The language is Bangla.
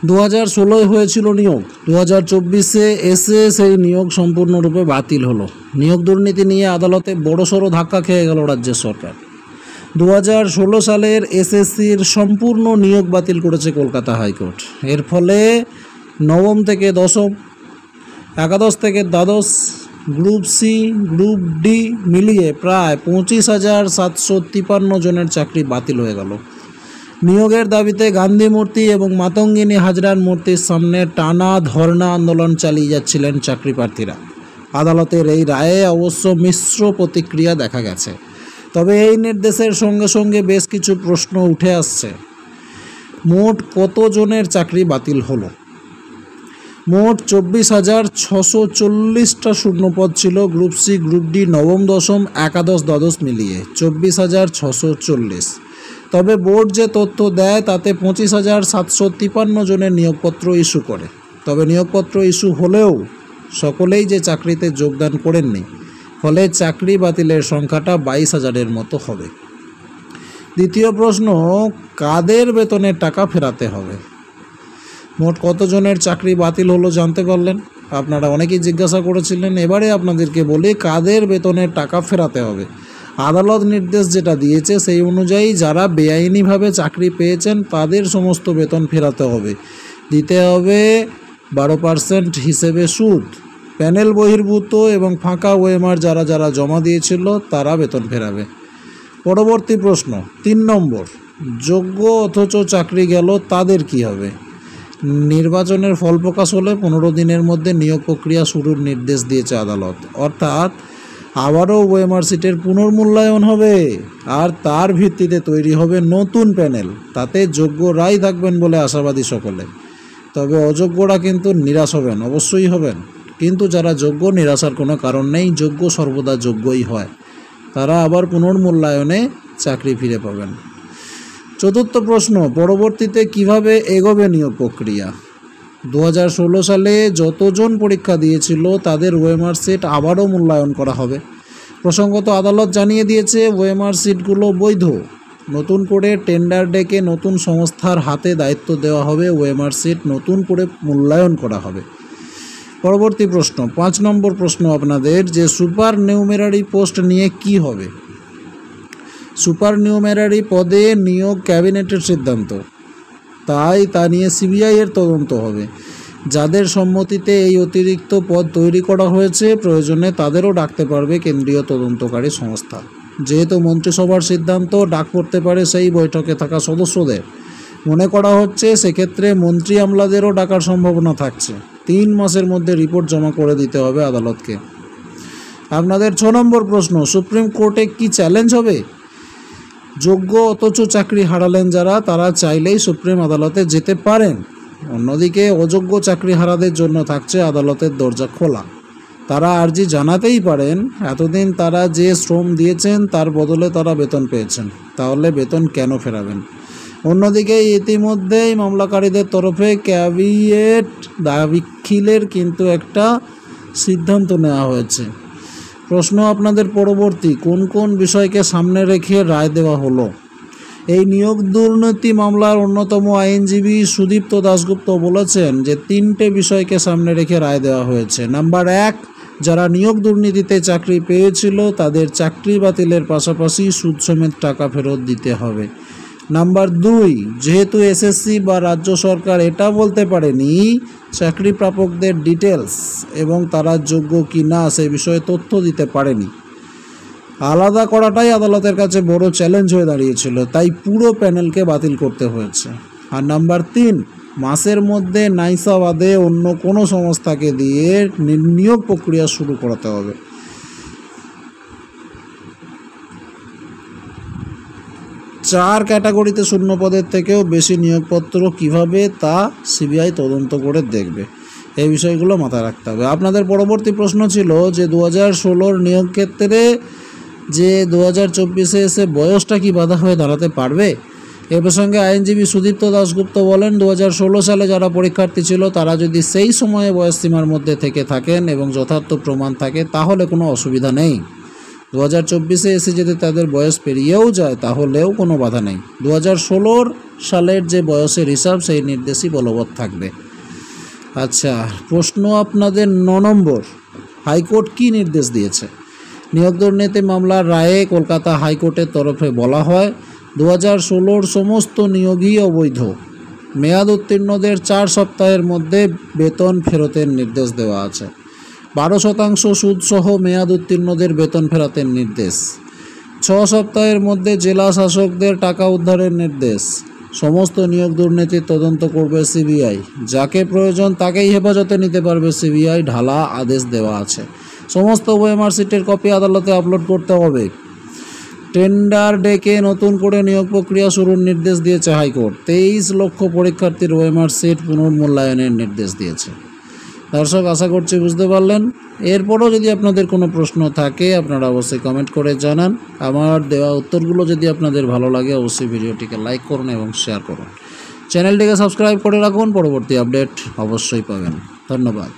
2016 হয়েছিল নিয়োগ, 2024-এ এসে সেই নিয়োগ সম্পূর্ণরূপে বাতিল হলো। নিয়োগ দুর্নীতি নিয়ে আদালতে বড়সড় ধাক্কা খেয়ে গেল রাজ্যের সরকার। 2016 সালের এসএসসির সম্পূর্ণ নিয়োগ বাতিল করেছে কলকাতা হাইকোর্ট। এর ফলে নবম থেকে দশম, একাদশ থেকে দ্বাদশ, গ্রুপ সি, গ্রুপ ডি মিলিয়ে প্রায় 25,753 জনের চাকরি বাতিল হয়ে গেল। নিয়োগের দাবিতে গান্ধী মূর্তি এবং মাতঙ্গিনী হাজরার মূর্তির সামনে টানা ধর্ণা আন্দোলন চালিয়ে যাচ্ছিলেন চাকরি প্রার্থীরা। আদালতের এই রায়ে অবশ্য মিশ্র প্রতিক্রিয়া দেখা গেছে। তবে এই নির্দেশের সঙ্গে সঙ্গে বেশ কিছু প্রশ্ন উঠে আসছে। মোট কতজনের চাকরি বাতিল হলো? মোট 24,640টা শূন্যপদ ছিল গ্রুপ সি, গ্রুপ ডি, নবম, দশম, একাদশ, দ্বাদশ মিলিয়ে 24,640। তবে বোর্ড যে তথ্য দেয় তাতে 25,753 জনের নিয়োগপত্র ইস্যু করে। তবে নিয়োগপত্র ইস্যু হলেও সকলেই যে চাকরিতে যোগদান করেননি, ফলে চাকরি বাতিলের সংখ্যাটা 22,000-এর মতো হবে। দ্বিতীয় প্রশ্ন, কাদের বেতনের টাকা ফেরাতে হবে? মোট কতজনের চাকরি বাতিল হলো জানতে পারলেন? আপনারা অনেকেই জিজ্ঞাসা করেছিলেন। এবারে আপনাদেরকে বলি কাদের বেতনের টাকা ফেরাতে হবে। আদালত নির্দেশ যেটা দিয়েছে সেই অনুযায়ী যারা বেআইনিভাবে চাকরি পেয়েছেন তাদের সমস্ত বেতন ফেরাতে হবে। দিতে হবে 12% হিসেবে সুদ। প্যানেল বহির্ভূত এবং ফাঁকা ওএমআর যারা যারা জমা দিয়েছিল তারা বেতন ফেরাবে। পরবর্তী প্রশ্ন 3 নম্বর, যোগ্য অথচ চাকরি গেল তাদের কি হবে? নির্বাচনের ফল প্রকাশ হলে 15 দিনের মধ্যে নিয়োগ প্রক্রিয়া শুরুর নির্দেশ দিয়েছে আদালত। অর্থাৎ আবারও ওএমআর সিটের পুনর্মূল্যায়ন হবে আর তার ভিত্তিতে তৈরি হবে নতুন প্যানেল। তাতে যোগ্যরাই থাকবেন বলে আশাবাদী সকলে। তবে অযোগ্যরা কিন্তু নিরাশ হবেন, অবশ্যই হবেন। কিন্তু যারা যোগ্য, নিরাশার কোনো কারণ নেই। যোগ্য সর্বদা যোগ্যই হয়। তারা আবার পুনর্মূল্যায়নে চাকরি ফিরে পাবেন। চতুর্থ প্রশ্ন, পরবর্তীতে কিভাবে এগোবে নিয়োগ প্রক্রিয়া? 2016 সালে যতজন পরীক্ষা দিয়েছিল তাদের ওএমআর সিট আবারও মূল্যায়ন করা হবে। প্রসঙ্গত আদালত জানিয়ে দিয়েছে ওএমআর সিটগুলো বৈধ। নতুন করে টেন্ডার ডেকে নতুন সংস্থার হাতে দায়িত্ব দেওয়া হবে। ওএমআর সিট নতুন করে মূল্যায়ন করা হবে। পরবর্তী প্রশ্ন 5 নম্বর প্রশ্ন আপনাদের, যে সুপার নিউমেরারি পোস্ট নিয়ে কি হবে? সুপার নিউমেরারি পদে নিয়োগ ক্যাবিনেটের সিদ্ধান্ত, তাই তা নিয়ে সিবিআইয়ের তদন্ত হবে। যাদের সম্মতিতে এই অতিরিক্ত পদ তৈরি করা হয়েছে, প্রয়োজনে তাদেরও ডাকতে পারবে কেন্দ্রীয় তদন্তকারী সংস্থা। যেহেতু মন্ত্রিসভার সিদ্ধান্ত, ডাক পড়তে পারে সেই বৈঠকে থাকা সদস্যদের। মনে করা হচ্ছে সেক্ষেত্রে মন্ত্রী আমলাদেরও ডাকার সম্ভাবনা থাকছে। 3 মাসের মধ্যে রিপোর্ট জমা করে দিতে হবে আদালতকে। আপনাদের 6 নম্বর প্রশ্ন, সুপ্রিম কোর্টে কি চ্যালেঞ্জ হবে? যোগ্য অথচ চাকরি হারালেন যারা, তারা চাইলেই সুপ্রিম আদালতে যেতে পারেন। অন্যদিকে অযোগ্য চাকরি হারাদের জন্য থাকছে আদালতের দরজা খোলা। তারা আর্জি জানাতেই পারেন। এতদিন তারা যে শ্রম দিয়েছেন তার বদলে তারা বেতন পেয়েছেন, তাহলে বেতন কেন ফেরাবেন? অন্যদিকে ইতিমধ্যেই মামলাকারীদের তরফে ক্যাবিনেট দাখিলের কিন্তু একটা সিদ্ধান্ত নেওয়া হয়েছে। প্রশ্ন আপনাদের পরবর্তী, কোন কোন বিষয়কে সামনে রেখে রায় দেওয়া হলো? এই নিয়োগ দুর্নীতি মামলার অন্যতম আইনজীবী সুদীপ্ত দাশগুপ্ত বলেছেন যে 3টে বিষয়কে সামনে রেখে রায় দেওয়া হয়েছে। নাম্বার 1, যারা নিয়োগ দুর্নীতিতে চাকরি পেয়েছিল তাদের চাকরি বাতিলের পাশাপাশি সুদ সমেত টাকা ফেরত দিতে হবে। নাম্বার 2, যেহেতু এসএসসি বা রাজ্য সরকার এটা বলতে পারেনি চাকরি প্রাপকদের ডিটেলস এবং তারা যোগ্য কি না সে বিষয়ে তথ্য দিতে পারেনি, আলাদা করাটাই আদালতের কাছে বড় চ্যালেঞ্জ হয়ে দাঁড়িয়েছিল। তাই পুরো প্যানেলকে বাতিল করতে হয়েছে। আর নাম্বার 3, মাসের মধ্যে নাইসা বাদে অন্য কোনো সংস্থাকে দিয়ে নিয়োগ প্রক্রিয়া শুরু করাতে হবে। চার ক্যাটাগরিতে শূন্য পদের থেকেও বেশি নিয়োগপত্র কিভাবে তা সিবিআই তদন্ত করে দেখবে। এই বিষয়গুলো মাথায় রাখতে হবে। আপনাদের পরবর্তী প্রশ্ন ছিল যে 2016 নিয়োগ ক্ষেত্রে যে 2024-এ এসে বয়সটা কি বাধা হয়ে দাঁড়াতে পারবে? এ প্রসঙ্গে আইনজীবী সুদীপ্ত দাশগুপ্ত বলেন, 2016 সালে যারা পরীক্ষার্থী ছিল তারা যদি সেই সময়ে বয়স সীমার মধ্যে থেকে থাকেন এবং যথার্থ প্রমাণ থাকে তাহলে কোনো অসুবিধা নেই। 2024-এ এসে যদি তাদের বয়স পেরিয়েও যায় তাহলেও কোনো বাধা নেই। 2016 সালের যে বয়সের হিসাব সেই নির্দেশই বলবৎ থাকবে। আচ্ছা, প্রশ্ন আপনাদের 9 নম্বর, হাইকোর্ট কি নির্দেশ দিয়েছে? নিয়োগ দুর্নীতি মামলার রায়ে কলকাতা হাইকোর্টের তরফে বলা হয় 2016 সমস্ত নিয়োগই অবৈধ। মেয়াদ উত্তীর্ণদের 4 সপ্তাহের মধ্যে বেতন ফেরতের নির্দেশ দেওয়া আছে। 12% সুদসহ মেয়াদ উত্তীর্ণদের বেতন ফেরতের নির্দেশ। 6 সপ্তাহের মধ্যে জেলা শাসকদের টাকা উদ্ধারের নির্দেশ। সমস্ত নিয়োগ দুর্নীতির তদন্ত করবে সিবিআই। যাকে প্রয়োজন তাকেই হেফাজতে নিতে পারবে সিবিআই, ঢালা আদেশ দেওয়া আছে। সমস্ত ওএমআর সিটের কপি আদালতে আপলোড করতে হবে। টেন্ডার ডেকে নতুন করে নিয়োগ প্রক্রিয়া শুরুর নির্দেশ দিয়েছে হাইকোর্ট। 23 লক্ষ পরীক্ষার্থীর ওএমআর সিট পুনর্মূল্যায়নের নির্দেশ দিয়েছে। দর্শক, আশা করছি বুঝতে পারলেন। এরপরও যদি আপনাদের কোনো প্রশ্ন থাকে আপনারা অবশ্যই কমেন্ট করে জানান। আমার দেওয়া উত্তরগুলো যদি আপনাদের ভালো লাগে অবশ্যই ভিডিওটিকে লাইক করুন এবং শেয়ার করুন। চ্যানেলটিকে সাবস্ক্রাইব করে রাখুন, পরবর্তী আপডেট অবশ্যই পাবেন। ধন্যবাদ।